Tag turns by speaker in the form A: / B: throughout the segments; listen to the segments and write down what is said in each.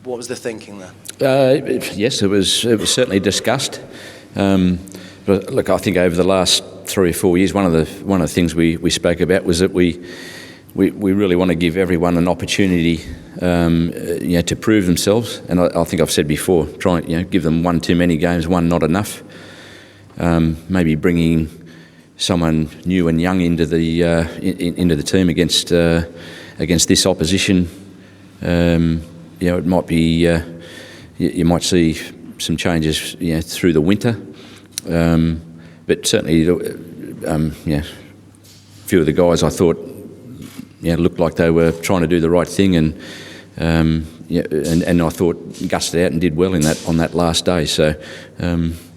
A: What was the thinking there?
B: Yes, it was certainly discussed. But look, I think over the last 3 or 4 years, one of the things we spoke about was that we really want to give everyone an opportunity, to prove themselves. And I think I've said before, try and give them one too many games, one not enough. Maybe bringing someone new and young into the team against this opposition. It might be you might see some changes through the winter. But certainly, a few of the guys I thought looked like they were trying to do the right thing, and I thought gusted out and did well on that last day. So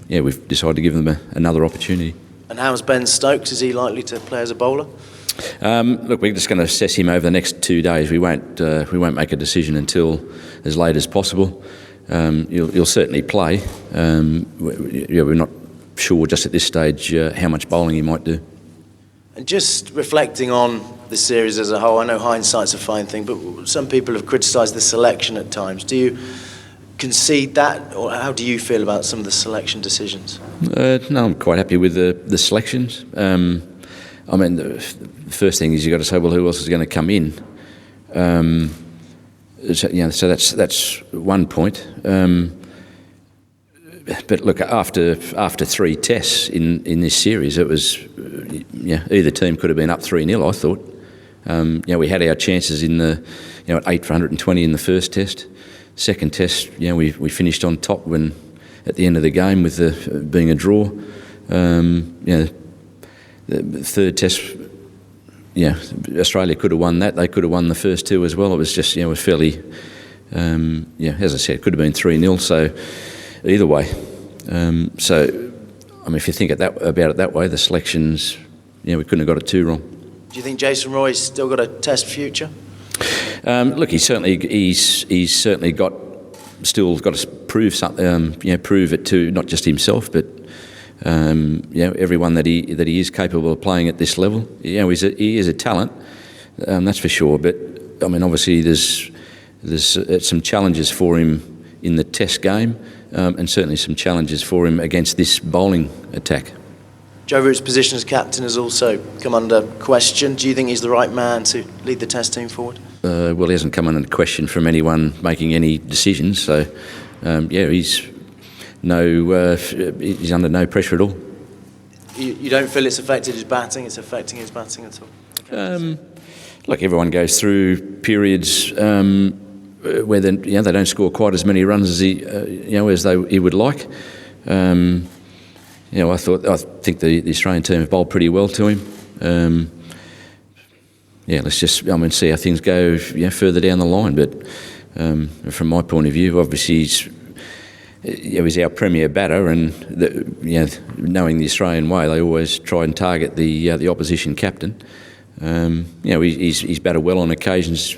B: we've decided to give them another opportunity.
A: And how's Ben Stokes? Is he likely to play as a bowler?
B: Look, we're just going to assess him over the next 2 days. We won't make a decision until as late as possible. He'll certainly play. We're not sure just at this stage how much bowling he might do.
A: And just reflecting on the series as a whole, I know hindsight's a fine thing, but some people have criticised the selection at times. Do you concede that, or how do you feel about some of the selection decisions?
B: No, I'm quite happy with the selections. The first thing is you've got to say, well, who else is going to come in? So that's one point. But look, after 3 tests in this series, it was either team could have been up 3-0. I thought. We had our chances in the at 8 for 120 in the first test. Second test, we finished on top when at the end of the game with being a draw. The third test, Australia could have won that. They could have won the first 2 as well. It was just was fairly, as I said, it could have been 3-0. So either way, if you think about it that way, the selections, we couldn't have got it too wrong.
A: Do you think Jason Roy's still got a Test future?
B: Look, he's certainly got to prove something. Prove it to not just himself, but everyone that he is capable of playing at this level. He is a talent, that's for sure. But obviously there's some challenges for him in the Test game, and certainly some challenges for him against this bowling attack.
A: Joe Root's position as captain has also come under question. Do you think he's the right man to lead the Test team forward?
B: Well, he hasn't come under question from anyone making any decisions. So, he's under no pressure at all.
A: You don't feel it's affected his batting? It's affecting his batting at all?
B: Look, everyone goes through periods where they don't score quite as many runs as he would like. I think the Australian team have bowled pretty well to him. Let's just see how things go further down the line. But from my point of view, obviously he's our premier batter, and knowing the Australian way, they always try and target the opposition captain. He's batted well on occasions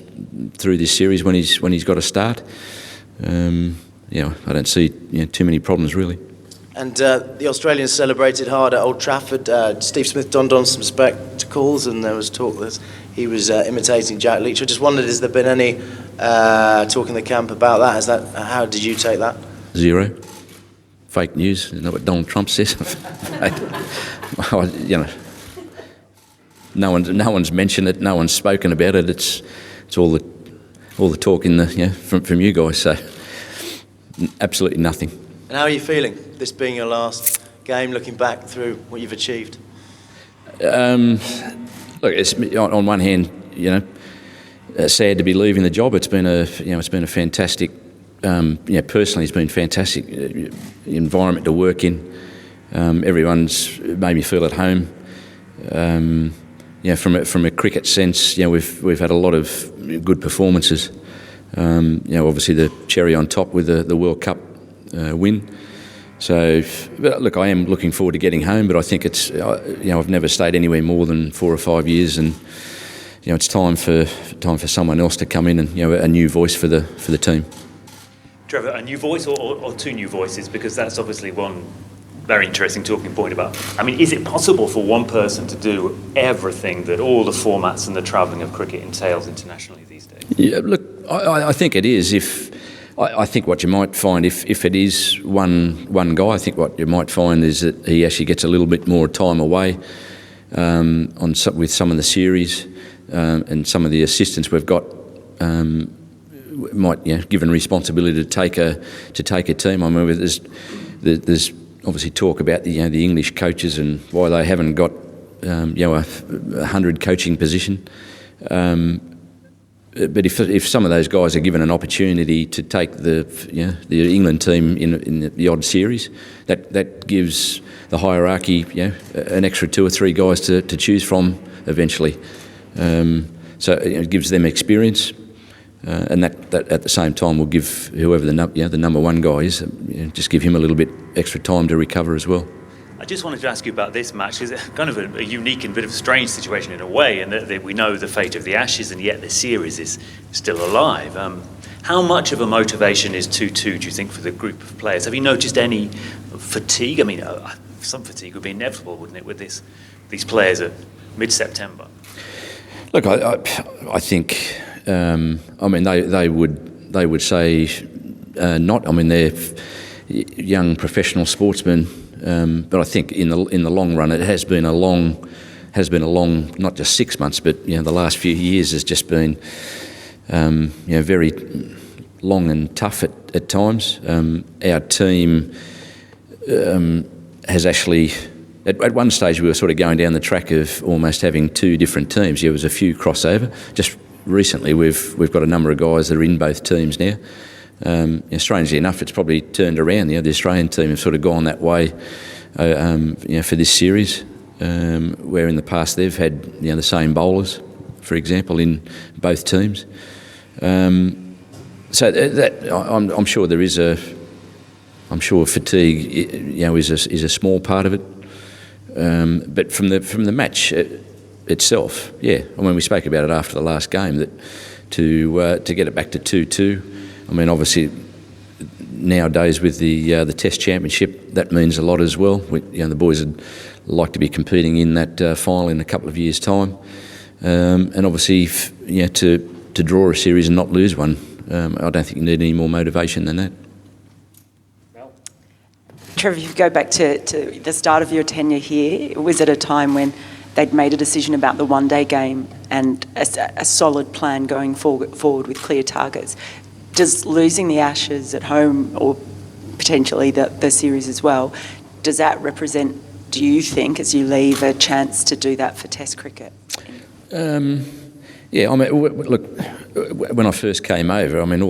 B: through this series when he's got a start. I don't see too many problems really.
A: And the Australians celebrated hard at Old Trafford. Steve Smith donned on some spectacles, and there was talk that he was imitating Jack Leach. I just wondered, has there been any talk in the camp about that? How did you take that?
B: 0. Fake news. Isn't that what Donald Trump says? No one's mentioned it. No one's spoken about it. It's all the talk in from you guys. So absolutely nothing.
A: And how are you feeling, this being your last game, looking back through what you've achieved?
B: Look, it's on one hand, sad to be leaving the job. It's been a fantastic, personally, it's been fantastic environment to work in. Everyone's made me feel at home. From a cricket sense, we've had a lot of good performances. Obviously the cherry on top with the World Cup win. So, look, I am looking forward to getting home, but I think it's, I've never stayed anywhere more than 4 or 5 years, and it's time for someone else to come in and a new voice for the team.
C: Trevor, a new voice or 2 new voices? Because that's obviously one very interesting talking point about. Is it possible for one person to do everything that all the formats and the travelling of cricket entails internationally these days?
B: Yeah, look, I think it is. I think what you might find, if it is one guy, I think what you might find is that he actually gets a little bit more time away with some of the series, and some of the assistants we've got might, given responsibility to take a team. I mean, there's obviously talk about the English coaches and why they haven't got a 100 coaching position. But if some of those guys are given an opportunity to take the England team in the odd series, that gives the hierarchy an extra 2 or 3 guys to choose from eventually. So it gives them experience, and that at the same time will give whoever the number one guy is, just give him a little bit extra time to recover as well.
C: I just wanted to ask you about this match. It's kind of a unique and bit of a strange situation in a way, and that we know the fate of the Ashes, and yet the series is still alive. How much of a motivation is 2-2, do you think, for the group of players? Have you noticed any fatigue? I mean, some fatigue would be inevitable, wouldn't it, with these players at mid-September? Look,
B: I think, they would say not. I mean, they're young professional sportsmen. But I think in the long run, it has been a long, not just 6 months, but the last few years has just been very long and tough at times. Our team has actually, at one stage we were sort of going down the track of almost having 2 different teams. There was a few crossover. Just recently, we've got a number of guys that are in both teams now. Strangely enough, it's probably turned around. The Australian team have sort of gone that way, for this series, where in the past they've had the same bowlers, for example, in both teams. So that I'm sure there is I'm sure fatigue, is a small part of it. But from the match itself, I mean, we spoke about it after the last game that to get it back to 2-2. I mean, obviously, nowadays with the Test Championship, that means a lot as well. The boys would like to be competing in that final in a couple of years' time, and obviously, to draw a series and not lose one, I don't think you need any more motivation than that.
D: Trevor, if you go back to the start of your tenure here, was it a time when they'd made a decision about the one-day game and a solid plan going forward with clear targets? Does losing the Ashes at home, or potentially the series as well, does that represent, do you think, as you leave, a chance to do that for Test cricket?
B: I mean, look, when I first came over, I mean,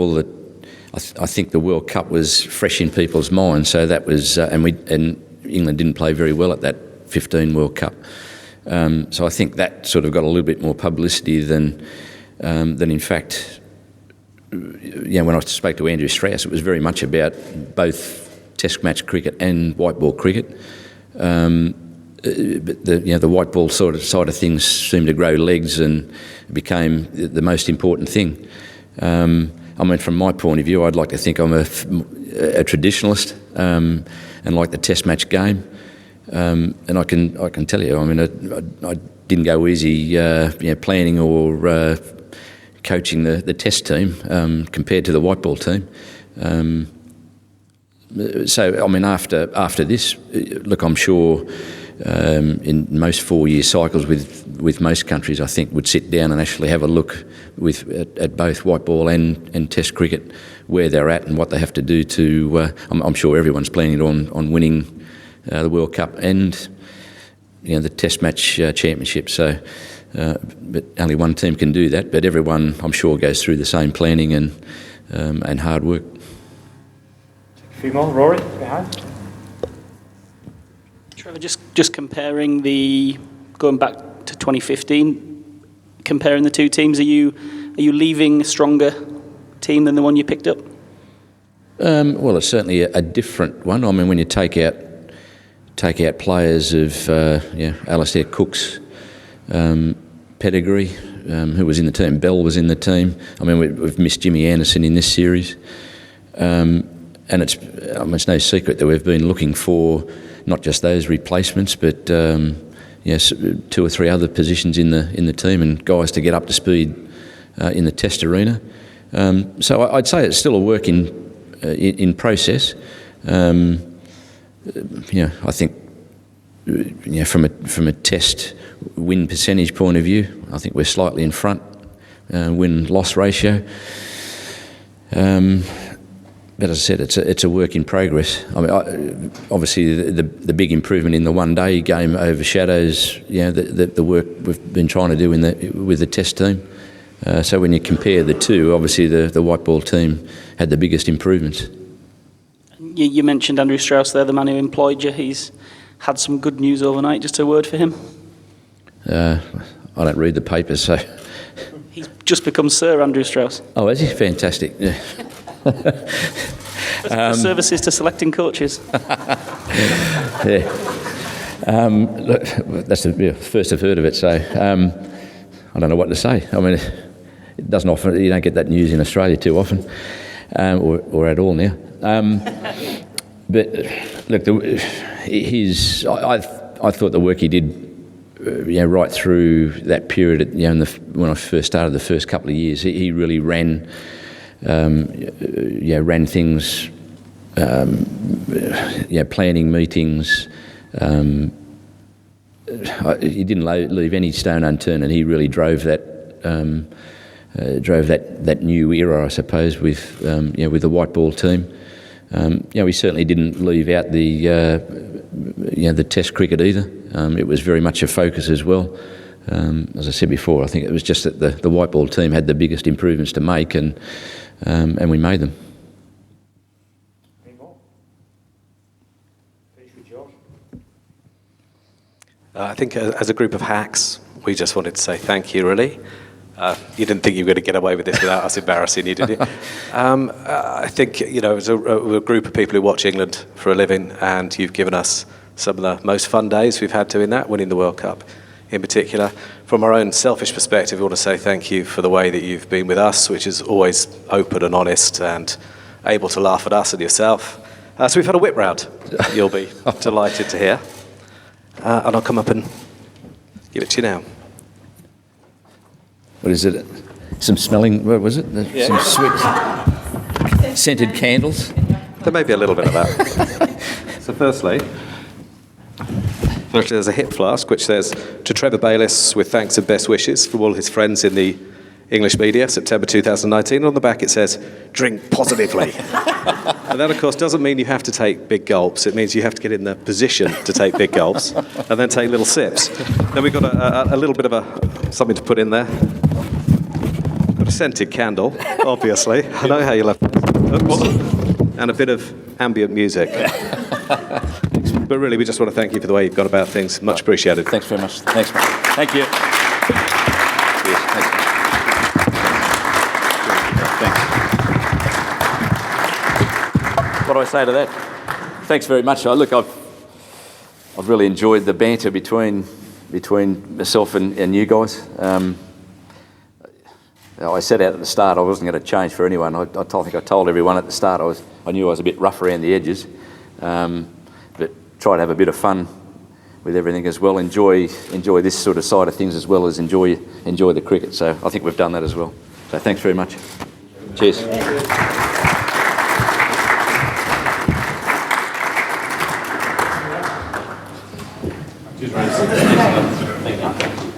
B: I think the World Cup was fresh in people's minds, so that was, and England didn't play very well at that 15 World Cup. So I think that sort of got a little bit more publicity than in fact. When I spoke to Andrew Strauss, it was very much about both Test match cricket and white ball cricket. But the white ball side of things seemed to grow legs and became the most important thing. I mean, from my point of view, I'd like to think I'm a traditionalist and like the Test match game. And I can tell you, I mean, I didn't go easy, planning or coaching the Test team compared to the white ball team. So, I mean, after this, look, I'm sure in most 4-year cycles with most countries, I think, would sit down and actually have a look at both white ball and Test cricket, where they're at and what they have to do to. I'm sure everyone's planning on winning the World Cup and the Test match championship. So. But only one team can do that. But everyone, I'm sure, goes through the same planning and hard work.
E: A few more, Rory, behind.
F: Trevor, just comparing going back to 2015, comparing the two teams, are you leaving a stronger team than the one you picked up?
B: Well, it's certainly a different one. I mean, when you take out players of Alistair Cook's pedigree, who was in the team. Bell was in the team. I mean, we've missed Jimmy Anderson in this series, and it's no secret that we've been looking for not just those replacements, but 2 or 3 other positions in the team and guys to get up to speed in the Test arena. So I'd say it's still a work in in process. I think from a test win percentage point of view, I think we're slightly in front, win-loss ratio. But as I said, it's a work in progress. I mean, obviously the big improvement in the one-day game overshadows the work we've been trying to do with the test team. So when you compare the two, obviously the white ball team had the biggest improvements.
F: You mentioned Andrew Strauss there, the man who employed you. He's had some good news overnight. Just a word for him.
B: I don't read the papers, so.
F: He's just become Sir Andrew Strauss.
B: Oh, is he? Fantastic. Yeah.
F: Services to selecting coaches.
B: Yeah. Look, that's the first I've heard of it, so I don't know what to say. I mean, it doesn't often, you don't get that news in Australia too often, or at all now. But look, I thought the work he did, right through that period, when I first started the first couple of years, he really ran things, planning meetings. He didn't leave any stone unturned, and he really drove that new era, I suppose, with the white ball team. We certainly didn't leave out the Test cricket either. It was very much a focus as well. As I said before, I think it was just that the white ball team had the biggest improvements to make, and we made them.
E: Any more? Finish with Josh.
G: I think as a group of hacks, we just wanted to say thank you, really. You didn't think you were going to get away with this without us embarrassing you, did you? I think, as a group of people who watch England for a living, and you've given us some of the most fun days we've had doing that, winning the World Cup in particular. From our own selfish perspective, we want to say thank you for the way that you've been with us, which is always open and honest and able to laugh at us and yourself. So we've had a whip round, you'll be delighted to hear. And I'll come up and give it to you now.
B: What is it? Some smelling, what was it?
G: Yeah.
B: Some sweet scented candles?
G: There may be a little bit of that. So firstly, there's a hip flask which says, "To Trevor Bayliss, with thanks and best wishes from all his friends in the English media, September 2019. And on the back it says, "Drink positively." And that, of course, doesn't mean you have to take big gulps. It means you have to get in the position to take big gulps and then take little sips. Then we've got a little bit of something to put in there. Got a scented candle, obviously. I know how you love it. And a bit of ambient music. But really, we just want to thank you for the way you've gone about things. Much appreciated.
B: Thanks very much. Thanks, mate. Thank you. Cheers. Thanks. What do I say to that? Thanks very much. Look, I've really enjoyed the banter between myself and you guys. I set out at the start I wasn't going to change for anyone. I think I told everyone at the start I knew I was a bit rough around the edges, but try to have a bit of fun with everything as well. Enjoy this sort of side of things as well as enjoy the cricket. So I think we've done that as well. So thanks very much. Cheers.
E: Thank you.